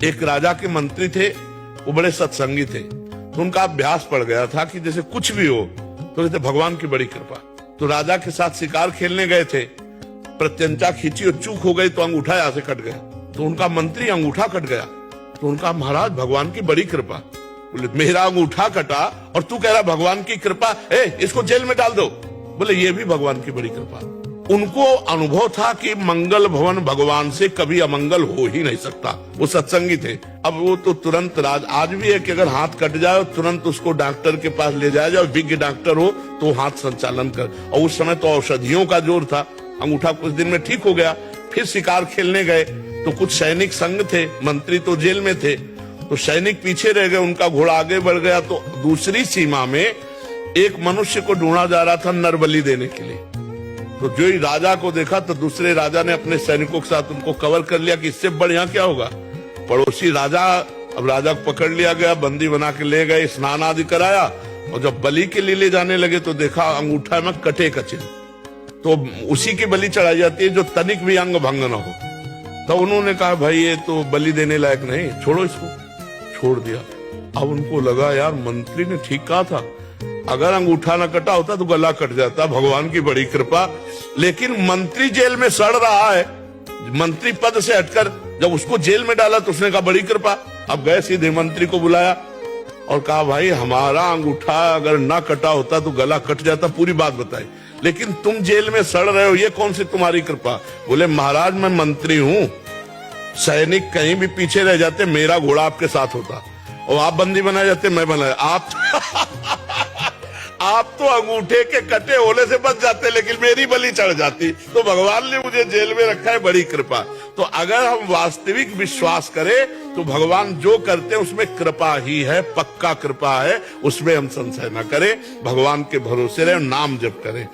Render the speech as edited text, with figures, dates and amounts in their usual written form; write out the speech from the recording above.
एक राजा के मंत्री थे, वो बड़े सत्संगी थे, तो उनका अभ्यास पड़ गया था कि जैसे कुछ भी हो तो कहते भगवान की बड़ी कृपा। तो राजा के साथ शिकार खेलने गए थे, प्रत्यंचा खींची और चूक हो गई तो अंगूठा यहाँ से कट गया। तो उनका मंत्री अंगूठा कट गया, तो उनका महाराज भगवान की बड़ी कृपा। बोले मेरा अंगूठा कटा और तू कह रहा भगवान की कृपा, इसको जेल में डाल दो। बोले ये भी भगवान की बड़ी कृपा। उनको अनुभव था कि मंगल भवन भगवान से कभी अमंगल हो ही नहीं सकता। वो सत्संगी थे। अब वो तो तुरंत आज भी है कि अगर हाथ कट जाए तुरंत उसको डॉक्टर के पास ले जाया जाए, विज्ञ डॉक्टर हो तो हाथ संचालन कर। और उस समय तो औषधियों का जोर था, अंगूठा कुछ दिन में ठीक हो गया। फिर शिकार खेलने गए तो कुछ सैनिक संग थे, मंत्री तो जेल में थे, तो सैनिक पीछे रह गए, उनका घोड़ा आगे बढ़ गया। तो दूसरी सीमा में एक मनुष्य को ढूंढा जा रहा था नरबली देने के लिए। तो जो ही राजा को देखा तो दूसरे राजा ने अपने सैनिकों के साथ उनको कवर कर लिया कि इससे बढ़िया क्या होगा। पड़ोसी राजा, अब राजा को पकड़ लिया गया, बंदी बना के ले गए, स्नान आदि कराया, और जब बलि के लिए ले जाने लगे तो देखा अंगूठा में कटे का चिन्ह। तो उसी की बलि चढ़ाई जाती है जो तनिक भी अंग भंग न हो। तो उन्होंने कहा भाई ये तो बलि देने लायक नहीं, छोड़ो इसको। छोड़ दिया। अब उनको लगा यार मंत्री ने ठीक कहा था, अगर अंगूठा न कटा होता तो गला कट जाता, भगवान की बड़ी कृपा। लेकिन मंत्री जेल में सड़ रहा है, मंत्री पद से हटकर जब उसको जेल में डाला तो उसने कहा बड़ी कृपा। अब गए सीधे मंत्री को बुलाया और कहा भाई हमारा अंगूठा अगर ना कटा होता तो गला कट जाता, पूरी बात बताई, लेकिन तुम जेल में सड़ रहे हो, ये कौन सी तुम्हारी कृपा। बोले महाराज मैं मंत्री हूँ, सैनिक कहीं भी पीछे रह जाते मेरा घोड़ा आपके साथ होता, और आप बंदी बनाए जाते मैं बनाया। आप तो अंगूठे के कटे होने से बच जाते, लेकिन मेरी बलि चढ़ जाती। तो भगवान ने मुझे जेल में रखा है, बड़ी कृपा। तो अगर हम वास्तविक विश्वास करें तो भगवान जो करते हैं उसमें कृपा ही है, पक्का कृपा है, उसमें हम संशय न करें। भगवान के भरोसे रहे, नाम जप करें।